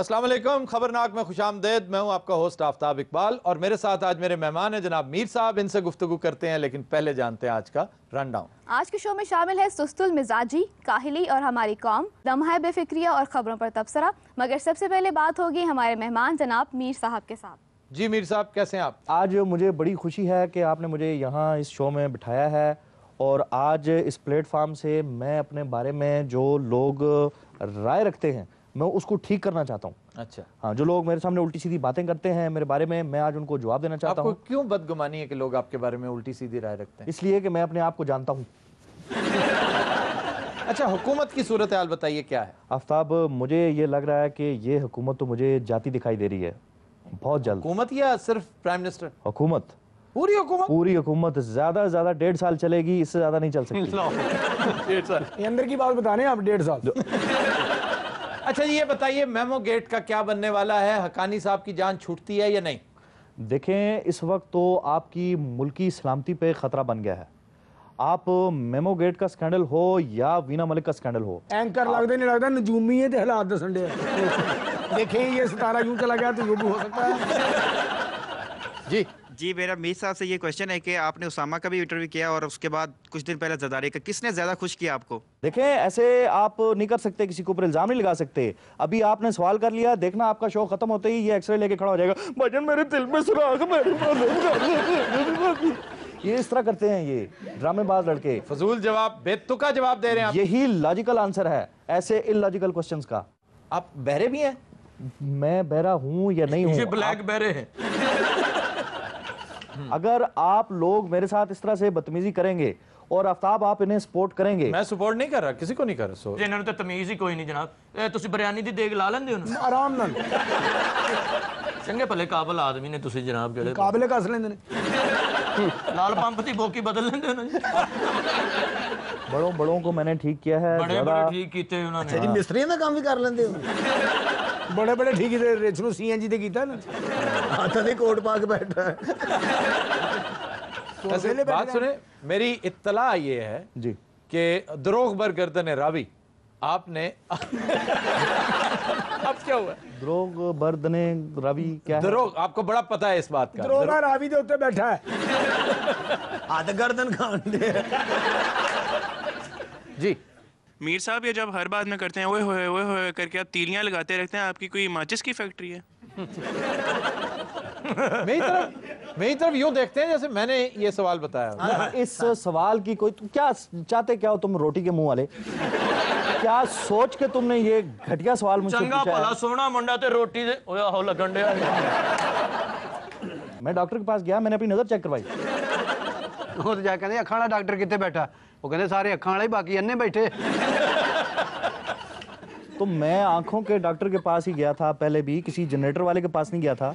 अस्सलाम वालेकुम, खबरनाक में खुशामदेद। मैं हूं आपका होस्ट आफ्ताब इकबाल और मेरे साथ आज मेरे मेहमान हैं जनाब मीर साहब। इनसे गुफ्तगू करते हैं, लेकिन पहले जानते हैं आज का रन डाउन। आज के शो में शामिल है सुस्तुल मिजाजी, काहिली और हमारी कौम, लम्हा बेफिक्रिया और खबरों पर तबसरा। मगर सबसे पहले बात होगी हमारे मेहमान जनाब मीर साहब के साथ। जी मीर साहब, कैसे हैं आप? आज मुझे बड़ी खुशी है कि आपने मुझे यहाँ इस शो में बिठाया है और आज इस प्लेटफार्म से मैं अपने बारे में जो लोग राय रखते हैं मैं उसको ठीक करना चाहता हूँ। अच्छा, हाँ, जो लोग मेरे सामने उल्टी सीधी बातें करते हैं मेरे बारे में, मैं आज उनको जवाब देना चाहता हूँ। आपको क्यों बदगुमानी है कि लोग आपके बारे में उल्टी सीधी राय रखते हैं? इसलिए कि मैं अपने आप को जानता हूँ। अच्छा, हुकूमत की सूरत हाल बताइए क्या है? आफ्ताब, मुझे ये लग रहा है कि ये हुकूमत तो मुझे जाती दिखाई दे रही है। बहुत जल्द हुकूमत या सिर्फ प्राइम मिनिस्टर? हुकूमत, पूरी हुकूमत? पूरी हुकूमत ज्यादा से ज्यादा 1.5 साल चलेगी, इससे ज्यादा नहीं चल सकती। 1.5 साल? ये अंदर की बात बता रहे हैं आप, 1.5 साल। अच्छा, ये बताइए मेमो गेट का क्या बनने वाला है? हकानी साहब की जान छूटती है या नहीं? देखें, इस वक्त तो आपकी मुल्की सलामती पे खतरा बन गया है। आप मेमो गेट का स्कैंडल हो या वीना मलिक का स्कैंडल हो, एंकर लगता नहीं लगता नजूमी है, हालात दसन डे। देखें ये सितारा यूं चला गया तो यूं भी हो सकता है। जी जी, मेरा मीर साहब से ये क्वेश्चन है कि आपने उसामा का भी इंटरव्यू किया और उसके बाद कुछ दिन पहले जरदारी का, किसने ज्यादा खुश किया आपको? देखें ऐसे आप नहीं कर सकते, किसी के ऊपर इल्जाम नहीं लगा सकते। अभी आपने सवाल कर लिया, देखना आपका शो खत्म होते ही ये एक्सरे लेके खड़ा हो जाएगा, भजन मेरे दिल में सुराख ये इस तरह करते हैं ये ड्रामेबाज लड़के। फजूल जवाब, बेतुका जवाब दे रहे हैं आप। यही लॉजिकल आंसर है ऐसे इलॉजिकल क्वेश्चंस का। आप बहरे भी हैं? मैं बहरा हूं या नहीं हूं? ब्लैक बहरे हैं। अगर आप लोग मेरे साथ इस तरह से बदतमीजी करेंगे और आफ्ताब आप इन्हें सपोर्ट करेंगे। मैं सपोर्ट नहीं कर रहा, किसी को नहीं कर रहा। जिन्होंने तो तमीज ही कोई नहीं जनाब। तुसी बिरयानी दी देग ला लेंदे हो ना आराम नाल चंगे भले काबल आदमी ने तुसी जनाब जेड़े काबिले कस लेंदे ने। लाल पंप दी बोकी बदल लेंदे हो ना जी। बड़ों बड़ों को मैंने ठीक किया है। बड़े ज़्यादा- बड़े ठीक कीते उन्होंने। जी मिस्त्री दा काम भी कर लेंदे हो। बड़े बड़े ठीक है, रिच नु सीएनजी ते कीता ना, हाथां दे कोट पा के बैठा है। वैसे बात सुने, मेरी इत्तला ये है जी कि दरोग बर गर्दन रावी आपने अब क्या हुआ? द्रोग बर्दने रवि क्या है? दरोग, आपको बड़ा पता है इस बात का। दरोगा रावी दे उत्ते बैठा है, हाथ गर्दन खान दे। जी मीर साहब, ये जब हर बात में करते हैं ओए होए करके आप तीलियां लगाते रहते हैं, आपकी कोई माचिस की फैक्ट्री है? मेरी तरफ यूं देखते हैं जैसे मैंने ये सवाल बताया। इस सवाल की कोई क्या चाहते क्या हो तुम, रोटी के मुंह वाले? क्या सोच के तुमने ये घटिया सवाल मुझसे चंगा पूछा भला है? सोना मुंडा ते रोटी दे ओया हो लगन डे। मैं डॉक्टर के पास गया, मैंने अपनी नजर चेक करवाई। ਉਹ ਤਾਂ ਜਾ ਕਹਿੰਦੇ ਅੱਖਾਂ ਵਾਲਾ ਡਾਕਟਰ ਕਿੱਥੇ ਬੈਠਾ? ਉਹ ਕਹਿੰਦੇ ਸਾਰੇ ਅੱਖਾਂ ਵਾਲੇ ਹੀ, ਬਾਕੀ ਅੰਨੇ बैठे। तो मैं आंखों के डॉक्टर के पास ही गया था, पहले भी किसी जनरेटर वाले के पास नहीं गया था।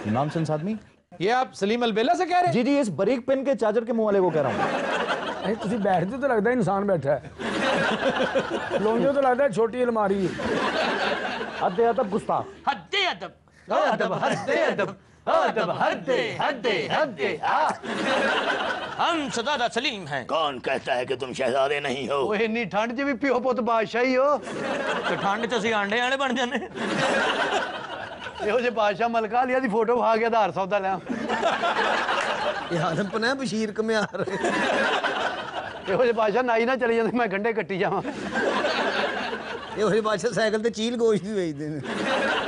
नॉनसेंस आदमी। ये आप सलीम अलबेला से कह रहे हैं? जी जी, इस बरीक पेन के चार्जर के मुंह वाले को कह रहा हूँ। अरे तुसी बैठते तो लगता है इंसान बैठा है, लोंगे तो लगता है छोटी अलमारी है। अदे अदब गुस्ताख। हद्दे अदब अदब हद्दे अदब अदब हद्दे हद्दे हद्दे। हम सदादा सलीम हैं। कौन कहता है कि तुम शहजादे नहीं हो? ओए इन्नी ठंड 'ਚ ਵੀ ਪਿਓ ਪੁੱਤ ਬਾਦਸ਼ਾਹ ਹੀ ਹੋ। ਤੇ ਠੰਡ 'ਚ ਅਸੀਂ ਆਂਡੇ ਵਾਲੇ ਬਣ ਜਾਂਦੇ। ਇਹੋ ਜਿਹੇ ਬਾਦਸ਼ਾਹ ਮਲਕਾ ਲਿਆ ਦੀ ਫੋਟੋ ਖਾ ਕੇ ਆਧਾਰ ਸੌਦਾ ਲਿਆ। ये आदम पना बशीर कमियार। ਇਹੋ ਜਿਹੇ ਬਾਦਸ਼ਾਹ ਨਾਈ ਨਾ ਚਲੇ ਜਾਂਦੇ, ਮੈਂ ਗੰਢੇ ਕੱਟੀ ਜਾਵਾਂ। ये वही बादशाह साइकिल पे चील गोश्त भी बेचते हैं।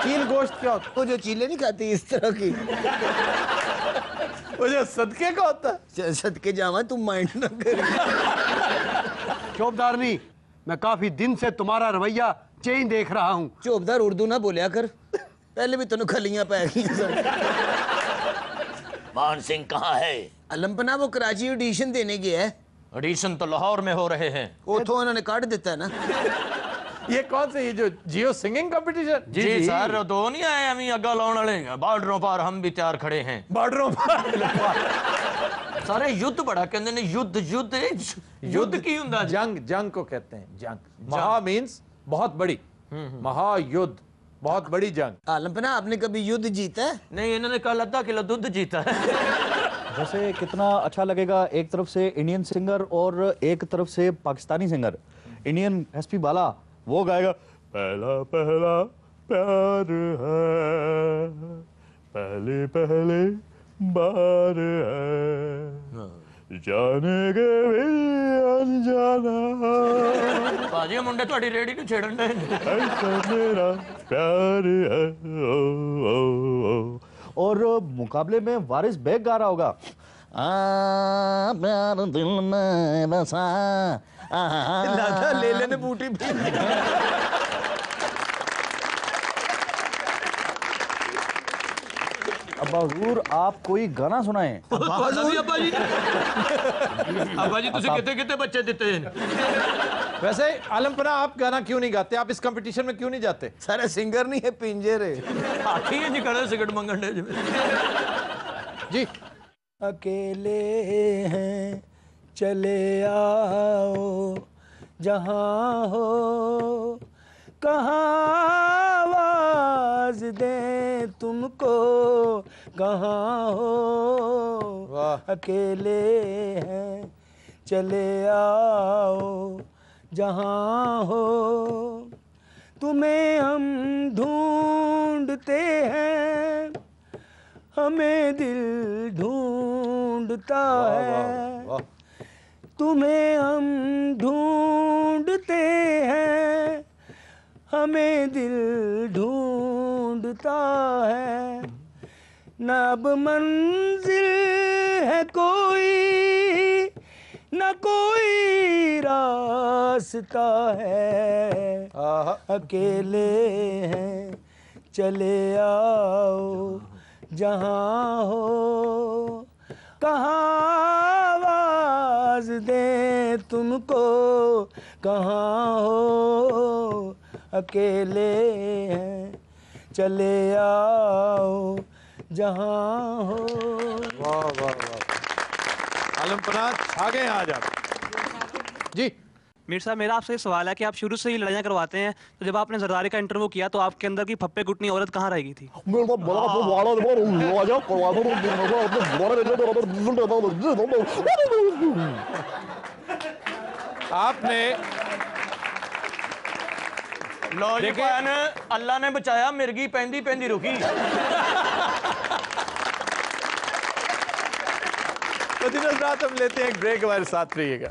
चील गोश्त क्या होता वो जो चीले नहीं खाती इस तरह की, है? वो जो सदके का होता है। सदके जावा, तुम माइंड ना कर। चौबदार नहीं, मैं काफी दिन से तुम्हारा रवैया चेंज देख रहा हूँ। चौबदार उर्दू ना बोलिया कर, पहले भी तेन खलियां पै गई। मान सिंह कहाँ है? अलमपना वो कराची ऑडिशन देने गया है, ऑडिशन तो लाहौर में हो रहे हैं। उतो उन्होंने काट देता है ना। ये कौन से, ये जो जियो सिंगिंग कंपटीशन? जी सर, दो नहीं आए हमें अग्गा लाने वाले, बॉर्डरों पर हम भी तैयार खड़े हैं। बॉर्डरों पर सारे युद्ध बड़ा कहते हैं, युद्ध युद्ध युद्ध की हुंदा जी। जंग, जंग को कहते हैं जंग। महा मीन्स बहुत बड़ी, महायुद्ध, बहुत बड़ी जंग। आलमपना आपने कभी युद्ध जीता है? नहीं, इन्होंने कल आधा किलो दूध जीता है। वैसे कितना अच्छा लगेगा, एक तरफ से इंडियन सिंगर और एक तरफ से पाकिस्तानी सिंगर। इंडियन एसपी बाला वो गाएगा पहला पहला प्यार है, पहले पहले बार है, जाने के भी अनजाना, ਭਾਜੀ ਮੁੰਡੇ ਤੁਹਾਡੀ ਰੇੜੀ ਨੂੰ ਛੇੜਨ ਦੇ ऐसा मेरा प्यार है। ओ, ओ, ओ। और मुकाबले में वारिस बेग गा रहा होगा, प्यार दिल में बसा, ले लेने बूटी अब्बा हुजूर आप कोई गाना सुनाएं। ਅੱਬਾ ਜੀ ਅੱਬਾ ਜੀ ਤੁਸੀਂ ਕਿੱਥੇ ਕਿੱਥੇ ਬੱਚੇ ਦਿੱਤੇ ਨੇ वैसे आलमपना आप गाना क्यों नहीं गाते? आप इस कंपटीशन में क्यों नहीं जाते? सारे सिंगर नहीं है पिंजरे ਹਾਥੀ ਹੈ ਜੀ ਖੜੇ ਸਿਗਰਟ ਮੰਗਣ ਦੇ ਜਿਵੇਂ जी अकेले हैं चले आओ जहाँ हो कहाँ आवाज दें तुमको कहाँ हो वाह। अकेले हैं चले आओ जहाँ हो तुम्हें हम ढूंढते हैं हमें दिल ढूंढता है वाह। तुम्हें हम ढूंढते हैं हमें दिल ढूंढता है न अब मंजिल है कोई न कोई रास्ता है आहा। अकेले हैं चले आओ जहाँ हो कहाँ आवाज दें तुमको कहाँ हो अकेले हैं चले आओ जहाँ हो। वाह वाह वाह, आलमपना छा गए हैं आज आप। जी मीर साहब मेरा आपसे सवाल है कि आप शुरू से ही लड़ाइयाँ करवाते हैं, तो जब आपने जरदारी का इंटरव्यू किया तो आपके अंदर की फप्पे कुटनी औरत कहाँ रह गई थी? आपने लो जी भैन अल्लाह ने बचाया मिर्गी पैंदी पैंदी रुकी तो दिन रात हम लेते हैं एक ब्रेक, हमारे साथ रहिएगा।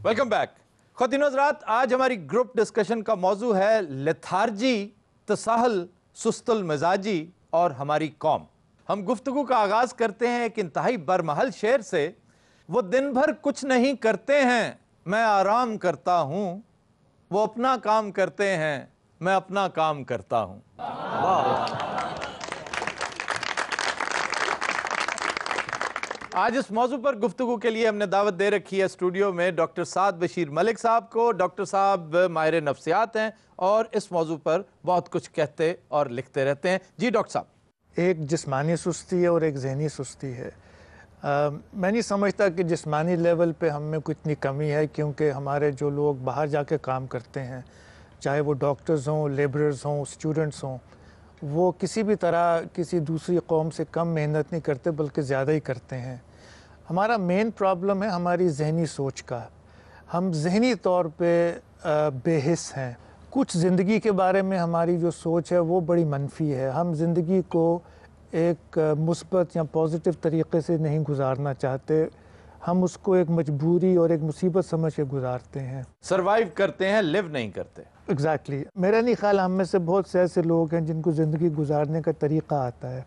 Welcome back. ख़वातीन हज़रात, आज हमारी ग्रुप डिस्कशन का मौजू है लेथार्जी, तसाहल, सुस्तुल मिजाजी और हमारी कौम। हम गुफ्तगू का आगाज़ करते हैं एक इंतहाई बरमहल शेर से। वो दिन भर कुछ नहीं करते हैं, मैं आराम करता हूँ, वो अपना काम करते हैं, मैं अपना काम करता हूँ। आज इस मौजू पर गुफ्तगू के लिए हमने दावत दे रखी है स्टूडियो में डॉक्टर साद बशीर मलिक साहब को। डॉक्टर साहब माहिर नफ्सियात हैं और इस मौजू पर बहुत कुछ कहते और लिखते रहते हैं। जी डॉक्टर साहब। एक जिस्मानी सुस्ती है और एक जहनी सुस्ती है। मैं नहीं समझता कि जिस्मानी लेवल पे हम में कुछ इतनी कमी है, क्योंकि हमारे जो लोग बाहर जाके काम करते हैं, चाहे वो डॉक्टर्स हों, लेबरर्स हों, स्टूडेंट्स हों, वो किसी भी तरह किसी दूसरी कौम से कम मेहनत नहीं करते बल्कि ज़्यादा ही करते हैं। हमारा मेन प्रॉब्लम है हमारी जहनी सोच का। हम जहनी तौर पे बेहिस हैं। कुछ ज़िंदगी के बारे में हमारी जो सोच है वो बड़ी मनफी है। हम ज़िंदगी को एक मुस्बत या पॉजिटिव तरीक़े से नहीं गुजारना चाहते, हम उसको एक मजबूरी और एक मुसीबत समझ के गुजारते हैं। सर्वाइव करते हैं, लिव नहीं करते। एग्जैक्टली। मेरा नहीं ख्याल हम में से बहुत से ऐसे लोग हैं जिनको ज़िंदगी गुजारने का तरीक़ा आता है,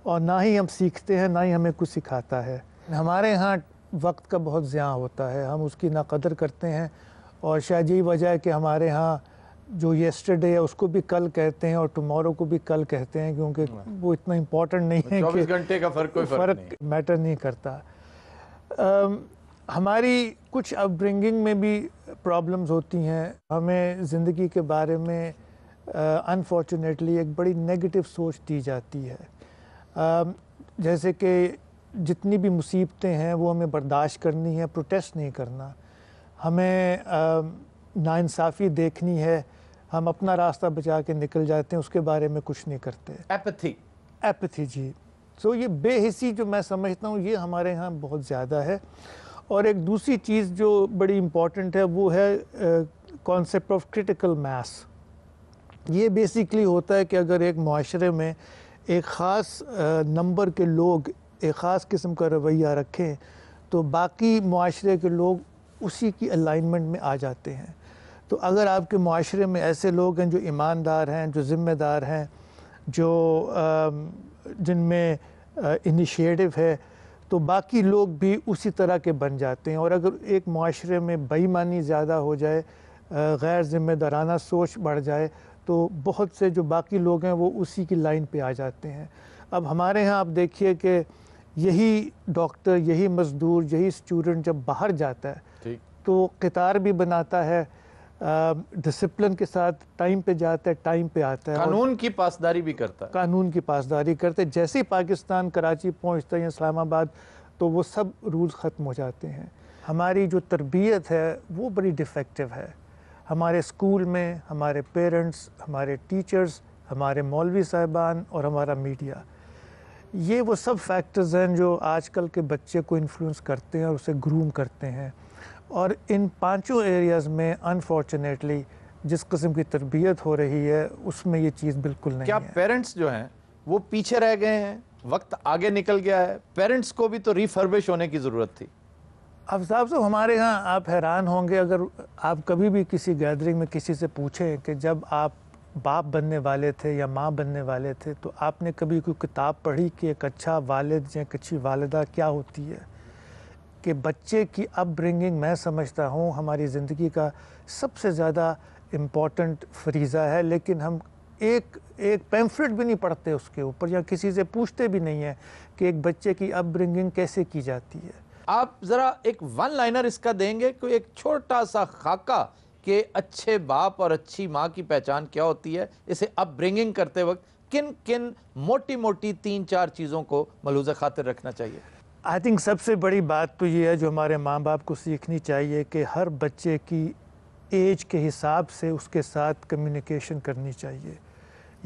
और ना ही हम सीखते हैं ना ही हमें कुछ सिखाता है। हमारे यहाँ वक्त का बहुत ज़िया होता है, हम उसकी ना कदर करते हैं, और शायद यही वजह है कि हमारे यहाँ जो येस्टरडे है उसको भी कल कहते हैं और टुमारो को भी कल कहते हैं, क्योंकि वो इतना इम्पोर्टेंट नहीं है 24 घंटे का फ़र्क कोई फ़र्क मैटर नहीं करता। हमारी कुछ अपब्रिंगिंग में भी प्रॉब्लम्स होती हैं। हमें ज़िंदगी के बारे में अनफॉर्चुनेटली एक बड़ी नेगेटिव सोच दी जाती है। जैसे कि जितनी भी मुसीबतें हैं वो हमें बर्दाश्त करनी है, प्रोटेस्ट नहीं करना। हमें नाइंसाफ़ी देखनी है, हम अपना रास्ता बचा के निकल जाते हैं, उसके बारे में कुछ नहीं करते। एपैथी जी। सो ये बेहिसी जो मैं समझता हूँ ये हमारे यहाँ बहुत ज़्यादा है। और एक दूसरी चीज़ जो बड़ी इम्पॉर्टेंट है वो है कॉन्सेप्ट ऑफ क्रिटिकल मास। ये बेसिकली होता है कि अगर एक माशरे में एक ख़ास नंबर के लोग एक ख़ास किस्म का रवैया रखें तो बाकी माशरे के लोग उसी की अलाइनमेंट में आ जाते हैं। तो अगर आपके माशरे में ऐसे लोग हैं जो ईमानदार हैं, जो ज़िम्मेदार हैं, जो जिनमें इनिशिएटिव है, तो बाकी लोग भी उसी तरह के बन जाते हैं। और अगर एक माशरे में बेईमानी ज़्यादा हो जाए, गैर ज़िम्मेदाराना सोच बढ़ जाए, तो बहुत से जो बाकी लोग हैं वो उसी की लाइन पे आ जाते हैं। अब हमारे यहाँ आप देखिए कि यही डॉक्टर, यही मज़दूर, यही स्टूडेंट जब बाहर जाता है तो कतार भी बनाता है, डिसिप्लिन के साथ टाइम पे जाता है, टाइम पे आता है, कानून की पासदारी भी करता है। कानून की पासदारी करते। जैसे ही पाकिस्तान कराची पहुंचता है या इस्लामाबाद तो वो सब रूल्स ख़त्म हो जाते हैं। हमारी जो तरबियत है वो बड़ी डिफेक्टिव है। हमारे स्कूल में हमारे पेरेंट्स, हमारे टीचर्स, हमारे मौलवी साहिबान और हमारा मीडिया, ये वो सब फैक्टर्स हैं जो आजकल के बच्चे को इन्फ्लुएंस करते हैं और उसे ग्रूम करते हैं। और इन पांचों एरियाज़ में अनफॉर्चुनेटली जिस किस्म की तरबियत हो रही है उसमें ये चीज़ बिल्कुल नहीं है। क्या पेरेंट्स जो हैं वो पीछे रह गए हैं? वक्त आगे निकल गया है, पेरेंट्स को भी तो रिफर्बिश होने की ज़रूरत थी। अब साहब तो हमारे यहाँ आप हैरान होंगे अगर आप कभी भी किसी गैदरिंग में किसी से पूछें कि जब आप बाप बनने वाले थे या माँ बनने वाले थे तो आपने कभी कोई किताब पढ़ी कि एक अच्छा वालिद या एक अच्छी वालिदा क्या होती है? कि बच्चे की अपब्रिंगिंग मैं समझता हूँ हमारी ज़िंदगी का सबसे ज़्यादा इम्पॉर्टेंट फरीज़ा है, लेकिन हम एक पैम्फलेट भी नहीं पढ़ते उसके ऊपर या किसी से पूछते भी नहीं है कि एक बच्चे की अपब्रिंगिंग कैसे की जाती है। आप ज़रा एक वन लाइनर इसका देंगे, कोई एक छोटा सा खाका कि अच्छे बाप और अच्छी माँ की पहचान क्या होती है, इसे अपब्रिंगिंग करते वक्त किन किन मोटी मोटी 3-4 चीज़ों को मलूज़ खातिर रखना चाहिए? आई थिंक सबसे बड़ी बात तो ये है जो हमारे माँ बाप को सीखनी चाहिए कि हर बच्चे की एज के हिसाब से उसके साथ कम्युनिकेशन करनी चाहिए।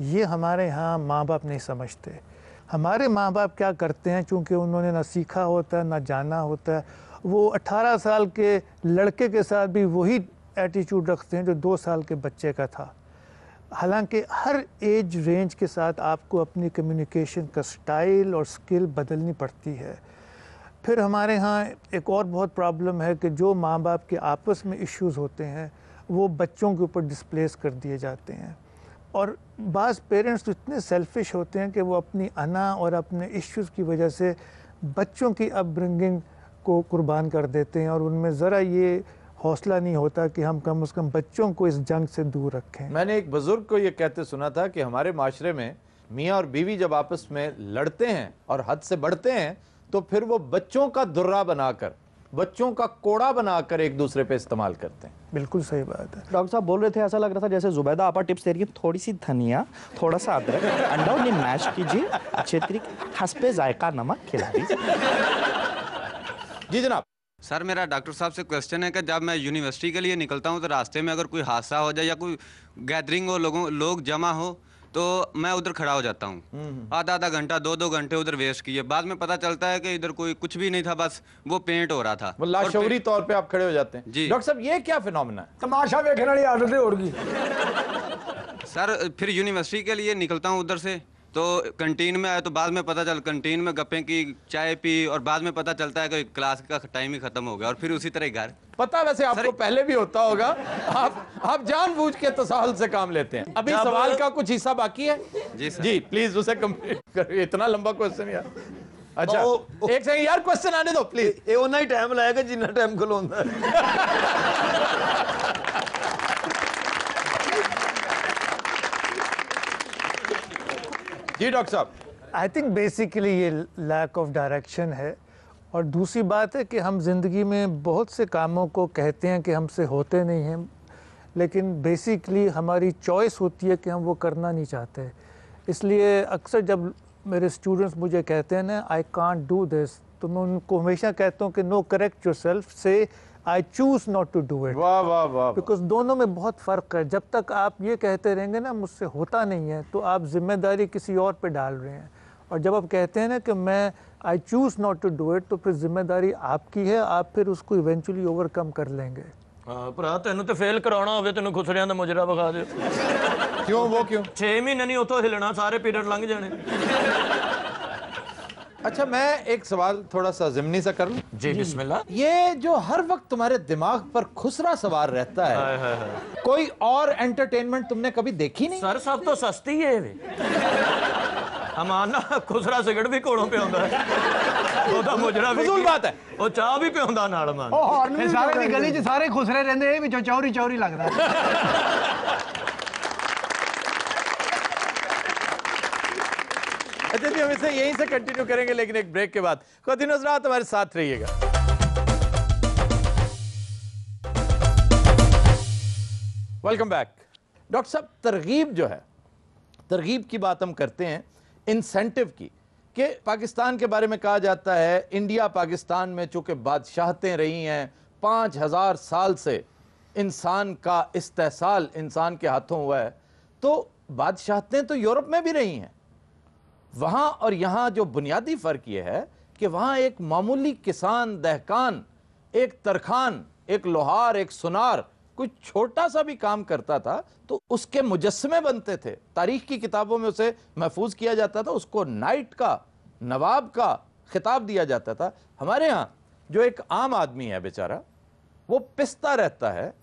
ये हमारे यहाँ माँ बाप नहीं समझते। हमारे माँ बाप क्या करते हैं, चूँकि उन्होंने ना सीखा होता है ना जाना होता है, वो 18 साल के लड़के के साथ भी वही एटीट्यूड रखते हैं जो 2 साल के बच्चे का था। हालांकि हर एज रेंज के साथ आपको अपनी कम्युनिकेशन का स्टाइल और स्किल बदलनी पड़ती है। फिर हमारे यहाँ एक और बहुत प्रॉब्लम है कि जो माँ बाप के आपस में इश्यूज़ होते हैं वो बच्चों के ऊपर डिस्प्लेस कर दिए जाते हैं। और बाज़ पेरेंट्स तो इतने सेल्फिश होते हैं कि वो अपनी अना और अपने इश्यूज़ की वजह से बच्चों की अपब्रिंगिंग को कुर्बान कर देते हैं और उनमें ज़रा ये हौसला नहीं होता कि हम कम से कम बच्चों को इस जंग से दूर रखें। मैंने एक बुज़ुर्ग को ये कहते सुना था कि हमारे माशरे में मियाँ और बीवी जब आपस में लड़ते हैं और हद से बढ़ते हैं तो फिर वो बच्चों का दुर्रा बनाकर, बच्चों का कोड़ा बनाकर एक दूसरे पे इस्तेमाल करते हैं। बिल्कुल सही बात है। डॉक्टर साहब बोल रहे थे, ऐसा लग रहा था जैसे जुबैदा आपा टिप्स दे रही है, थोड़ी सी धनिया, थोड़ा सा अदरक, अंडा उन्हें मैश कीजिए, अच्छे तरीके हस्बे जायका नमक खिला दीजिए। जी जनाब। सर मेरा डॉक्टर साहब से क्वेश्चन है कि जब मैं यूनिवर्सिटी के लिए निकलता हूँ तो रास्ते में अगर कोई हादसा हो जाए या कोई गैदरिंग हो, लोग जमा हो, तो मैं उधर खड़ा हो जाता हूँ। आधा घंटा 2 घंटे उधर वेस्ट किए। बाद में पता चलता है कि इधर कोई कुछ भी नहीं था, बस वो पेंट हो रहा था। वो लाशौरी तौर पे आप खड़े हो जाते हैं। जी डॉक्टर साहब ये क्या फिनोमेना है? तमाशा देखने वाली आदतें होगी। सर फिर यूनिवर्सिटी के लिए निकलता हूँ उधर से, तो कंटीन में आया तो बाद में पता चल कंटीन में गप्पे की, चाय पी और बाद में पता चलता है कि क्लास का टाइम ही खत्म हो गया और फिर उसी तरह घर। पता वैसे आपको पहले भी होता होगा, आप जानबूझ के तसाहुल से काम लेते हैं। अभी सवाल का कुछ हिस्सा बाकी है। जी सर। जी प्लीज उसे कंप्लीट करिए, इतना लंबा क्वेश्चन यार। अच्छा एक सेकंड यार, क्वेश्चन आने दो प्लीज। ये उतना ही टाइम लाएगा जितना टाइम खलोंदा है। जी डॉक्टर साहब। आई थिंक बेसिकली ये लैक ऑफ डायरेक्शन है। और दूसरी बात है कि हम ज़िंदगी में बहुत से कामों को कहते हैं कि हमसे होते नहीं हैं, लेकिन बेसिकली हमारी चॉइस होती है कि हम वो करना नहीं चाहते। इसलिए अक्सर जब मेरे स्टूडेंट्स मुझे कहते हैं ना आई कांट डू दिस, तो मैं उनको हमेशा कहता हूँ कि no, correct yourself, say I choose not to do it. वाह वाह वाह। बिकॉज दोनों में बहुत फ़र्क है। जब तक आप ये कहते रहेंगे ना मुझसे होता नहीं है, तो आप जिम्मेदारी किसी और पे डाल रहे हैं। और जब आप कहते हैं ना कि मैं I choose not to do it, तो फिर जिम्मेदारी आपकी है, आप फिर उसको इवेंचुअली ओवरकम कर लेंगे। हाँ भरा, तेन तो फेल कराना हो तेन खुसरिया का मुजरा विखा दे। क्यों वो क्यों? 6 महीने नहीं उतो हिलना, सारे पीरियड लंघ जाने। अच्छा, मैं एक सवाल थोड़ा सा ज़िमनी सा कर लूं? जी बिस्मिल्लाह। ये जो हर वक्त तुम्हारे दिमाग पर खुसरा सवार रहता है, कोई और एंटरटेनमेंट तुमने कभी देखी नहीं? सर सब तो सस्ती है वे। हमारा खुसरा सिगरेट भी कोलों पे आंदा है, ओदा मुजरा भी फजूल बात है, वो चाह भी पिआंदा नाल मान। ओ हॉर्न भी सारे दी गली च सारे खुसरे रहंदे, विचों चौरी चौरी लगदा है। अच्छा जी, हम इसे यहीं से कंटिन्यू करेंगे, लेकिन एक ब्रेक के बाद। खुद हज़रात हमारे साथ रहिएगा। Welcome back. डॉक्टर साहब, तरगीब जो है, तरगीब की बात हम करते हैं, इंसेंटिव की, कि पाकिस्तान के बारे में कहा जाता है इंडिया पाकिस्तान में चूंकि बादशाहतें रही हैं, 5000 साल से इंसान का इस्तेसाल इंसान के हाथों हुआ है, तो बादशाहतें तो यूरोप में भी रही हैं। वहाँ और यहाँ जो बुनियादी फ़र्क ये है कि वहाँ एक मामूली किसान, दहकान, एक तरखान, एक लोहार, एक सुनार कोई छोटा सा भी काम करता था तो उसके मुजस्समे बनते थे, तारीख की किताबों में उसे महफूज किया जाता था, उसको नाइट का, नवाब का खिताब दिया जाता था। हमारे यहाँ जो एक आम आदमी है बेचारा, वो पिसता रहता है,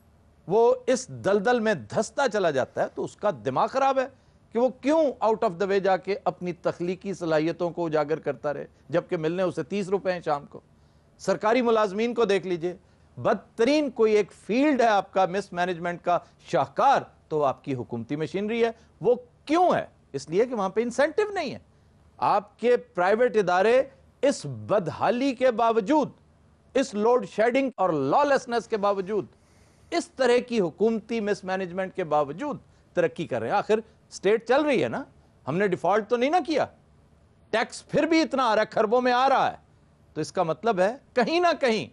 वो इस दलदल में धंसता चला जाता है, तो उसका दिमाग ख़राब है कि वो क्यों आउट ऑफ द वे जाके अपनी तख्लीकी सलाहियतों को उजागर करता रहे, जबकि मिलने उसे 30 रुपए हैं शाम को। सरकारी मुलाजमीन को देख लीजिए, बदतरीन कोई एक फील्ड है आपका मिसमैनेजमेंट का शाहकार, तो आपकी हुकूमती मशीनरी है। वो क्यों है? इसलिए कि वहां पे इंसेंटिव नहीं है। आपके प्राइवेट इदारे इस बदहाली के बावजूद, इस लोड शेडिंग और लॉलेसनेस के बावजूद, इस तरह की हुकूमती मिसमैनेजमेंट के बावजूद तरक्की कर रहे हैं। आखिर स्टेट चल रही है ना, हमने डिफॉल्ट तो नहीं ना किया, टैक्स फिर भी इतना आ रहा है, खरबों में आ रहा है, तो इसका मतलब है कहीं ना कहीं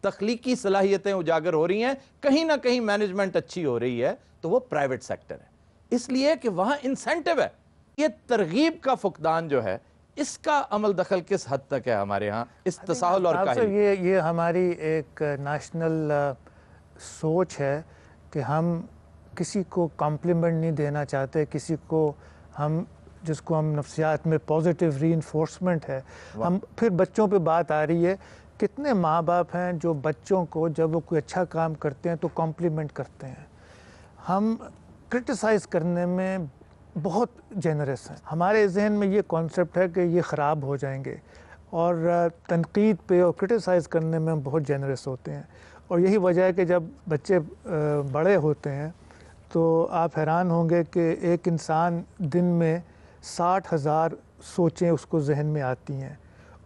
तख्लीकी सलाहियतें उजागर हो रही हैं, कहीं ना कहीं मैनेजमेंट अच्छी हो रही है, तो वो प्राइवेट सेक्टर है, इसलिए कि वहां इंसेंटिव है। ये तरगीब का फुकदान जो है, इसका अमल दखल किस हद तक है हमारे यहाँ, इस तसाहुल और काहिली? ये हमारी एक नेशनल सोच है कि हम किसी को कॉम्प्लीमेंट नहीं देना चाहते, किसी को हम, जिसको हम नफ्सियात में पॉजिटिव रीइंफोर्समेंट है, हम फिर बच्चों पे बात आ रही है। कितने माँ बाप हैं जो बच्चों को जब वो कोई अच्छा काम करते हैं तो कॉम्प्लीमेंट करते हैं। हम क्रिटिसाइज़ करने में बहुत जेनरस हैं। हमारे जहन में ये कॉन्सेप्ट है कि ये ख़राब हो जाएंगे, और तनकीद पे और क्रिटिसाइज़ करने में हम बहुत जेनरस होते हैं। और यही वजह है कि जब बच्चे बड़े होते हैं तो आप हैरान होंगे कि एक इंसान दिन में 60,000 सोचें उसको जहन में आती हैं,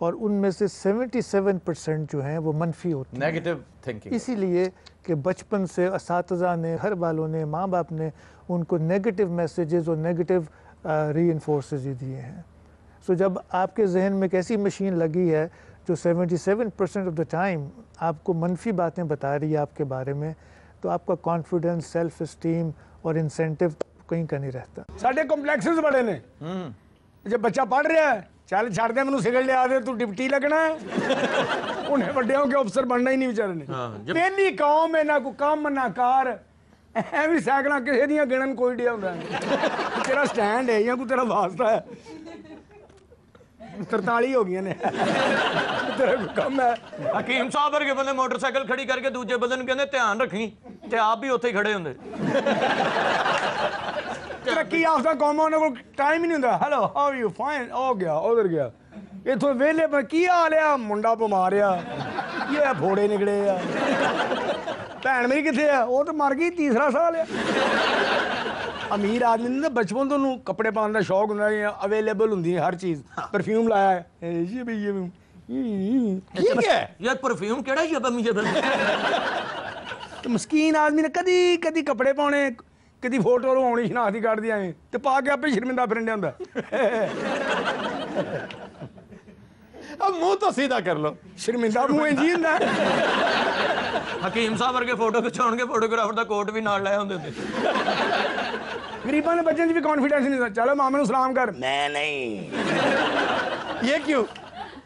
और उनमें से 77% जो हैं वो मनफी होती हैं, नेगेटिव थिंकिंग। इसीलिए कि बचपन से असातिज़ा ने, घर वालों ने, माँ बाप ने उनको नेगेटिव मैसेजेस और नेगेटिव रीइंफोर्सेस ही दिए हैं। सो जब आपके जहन में एक ऐसी मशीन लगी है जो 77% ऑफ द टाइम आपको मनफी बातें बता रही है आपके बारे में, तो आपका कॉन्फिडेंस, सेल्फ इस्टीम और इंसेंटिव कहीं का नहीं रहता। साढ़े कॉम्प्लेक्सेस बड़े ने, जब बच्चा पढ़ रहा है, चल छड़ दे मैनू सिगरेट लिया दे, तू डिप्टी लगना है। उन्हें बड़े होके अफसर बनना ही नहीं बेचारे ने। पहली कौम है ना कोई काम ना कार, ऐ भी साइकिल किसी दियां गिणन कोई डिया हुंदा है। तेरा स्टैंड है या कोई तेरा वास्ता है, 43 हो गई ने, तेरा कोई कम है। हकीम साहब वर्गे बंदे मोटरसाइकिल खड़ी करके दूजे बंदे नूं कहंदे ध्यान रखी, ते आप भी उत्थे ही खड़े हुंदे। तरक्की याफ्ता कौमां को टाइम ही नहीं हुंदा। हेलो हाउ यू फाइन, हो गया उधर गया, इथों वेले पर की हाल है, मुंडा बिमार आ, ये फोड़े निकले आ, भैन मेरी किथे है, वो तो मर गई, तीसरा साल है। अमीर आदमी ने बचपन तो उन्होंने कपड़े पाने का शौक होंदा है, अवेलेबल होंदी है हर चीज़, परफ्यूम लाया है, ये भी ठीक है यार, परफ्यूम केड़ा ही तो मस्कीन आदमी ने कदी कदी कपड़े पाने, कदी फोटो लवाउणी शनाख्ती कार्ड दी आए ते पा के आपे शर्मिंदा फिरन हुंदा। अब मुंह तो सीधा कर लो, शर्मिंदा मुंह इंज ही हुंदा। हकीम साहब वर्गे फोटो खिचाउणगे, फोटोग्राफर दा कोट भी नाल लाया हुंदे। गरीबां दे बच्चें च भी कॉन्फिडेंस नहीं होंदा। चलो मामे नूं सलाम कर, मैं नहीं, ये क्यों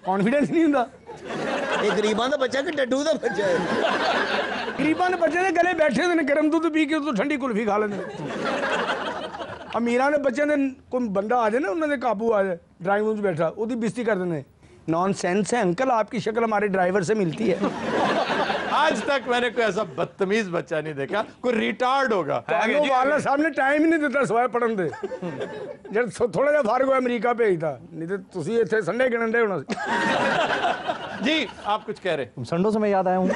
कॉन्फिडेंस नहीं होंदा? ये गरीबां दा बच्चा कि डड्डू दा बच्चा है? गरीबां दे बच्चे दे गले बैठे होंदे ने, गर्म दुद्ध पी के तो ठंडी कुल्फी खा लेंदे ने। अमीरां दे बच्चें दे कोई बंदा आ जाए ना, उन्होंने काबू आ जाए, ड्राइंग रूम च बैठा, ओदी बेइज्जती कर देंगे। नॉन सेंस है अंकल, आपकी शक्ल हमारे ड्राइवर से मिलती है। आज तक मैंने कोई ऐसा बदतमीज बच्चा नहीं देखा, कोई रिटार्ड होगा। वाला साहब ने टाइम ही नहीं दिता सवाए पढ़न दे। जब थोड़ा जिहा फर्क होया अमेरिका भेजता, नहीं तो तुसी इत्थे संडे गिणन दे होना। जी आप कुछ कह रहे? संडों से मैं याद आया हूँ।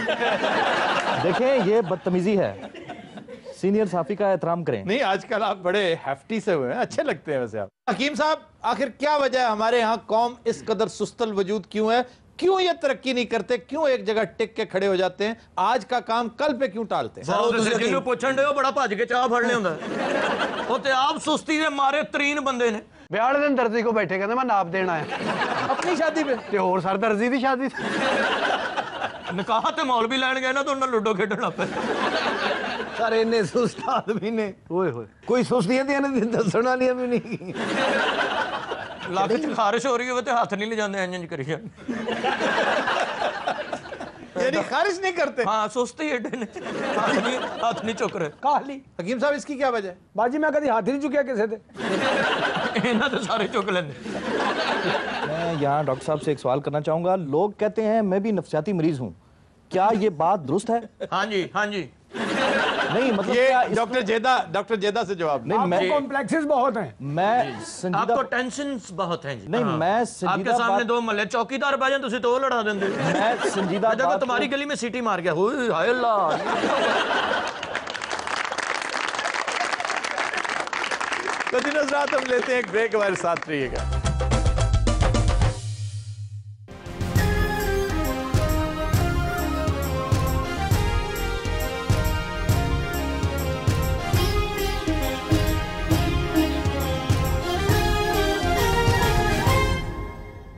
देखें ये बदतमीजी है, सीनियर साफी का एहतराम करें। नहीं आजकल आप बड़े हैफ्टी से हुए हैं, अच्छे लगते हैं वैसे आप। हकीम साहब आखिर क्या वजह है हमारे यहाँ कौम इस कदर सुस्तल वजूद क्यों है? क्यों ये तरक्की नहीं करते? क्यों एक जगह टिक के खड़े हो जाते हैं? आज का काम कल पे क्यों टालते हैं? जिन्होंने पूछन दे बड़ा भज के चाह फड़ने होंदा वो ते आप सुस्ती दे मारे तरीन बंदे ने। ब्याह वाले दिन दर्जी को बैठे कहते मैं नाप देना है अपनी शादी पे, ते होर सर दर्जी दी शादी निकाह ते मौलवी लैन गए ना तो उन्हें लूडो खेडन लग पे। सर इन्ने सुस्त आदमी ने, ओए होए कोई सुस्तियां दी ने दसण वालियां भी नहीं। ਲੱਕ 'ਚ ਖਾਰਿਸ਼ ਹੋ ਰਹੀ ਹੋਵੇ ਤੇ ਹੱਥ नहीं ले जाते इंज करी जाते। यानी खारिश नहीं करते? हाँ सुस्ती एडे ने, हाथ नहीं चुक रहे। काहली हकीम साहब इसकी क्या वजह है? बाजी मैं कभी हाथ ही नहीं चुकिया किसी से। इन्हां ते सारे चुक लेंदे। मैं यहाँ डॉक्टर साहब से एक सवाल करना चाहूँगा। लोग कहते हैं मैं भी नफ्सियाती मरीज हूँ, क्या ये बात दुरुस्त है? हाँ जी, हाँ जी। नहीं मतलब ये डॉक्टर जेदा से जवाब नहीं। मैं कॉम्प्लेक्सेस बहुत हैं, मैं संजीदा, आपको टेंशन्स बहुत हैं जी। नहीं मैं संजीदा आपके सामने दो मल्ले चौकीदार बैठे तुसी तो लड़ा देंगे। मैं संजीदा देखो तुम्हारी गली में सीटी मार गया, हाय अल्लाह। तो दिन रात हम लेते हैं एक ब्रेक, हमारे साथ रहिएगा।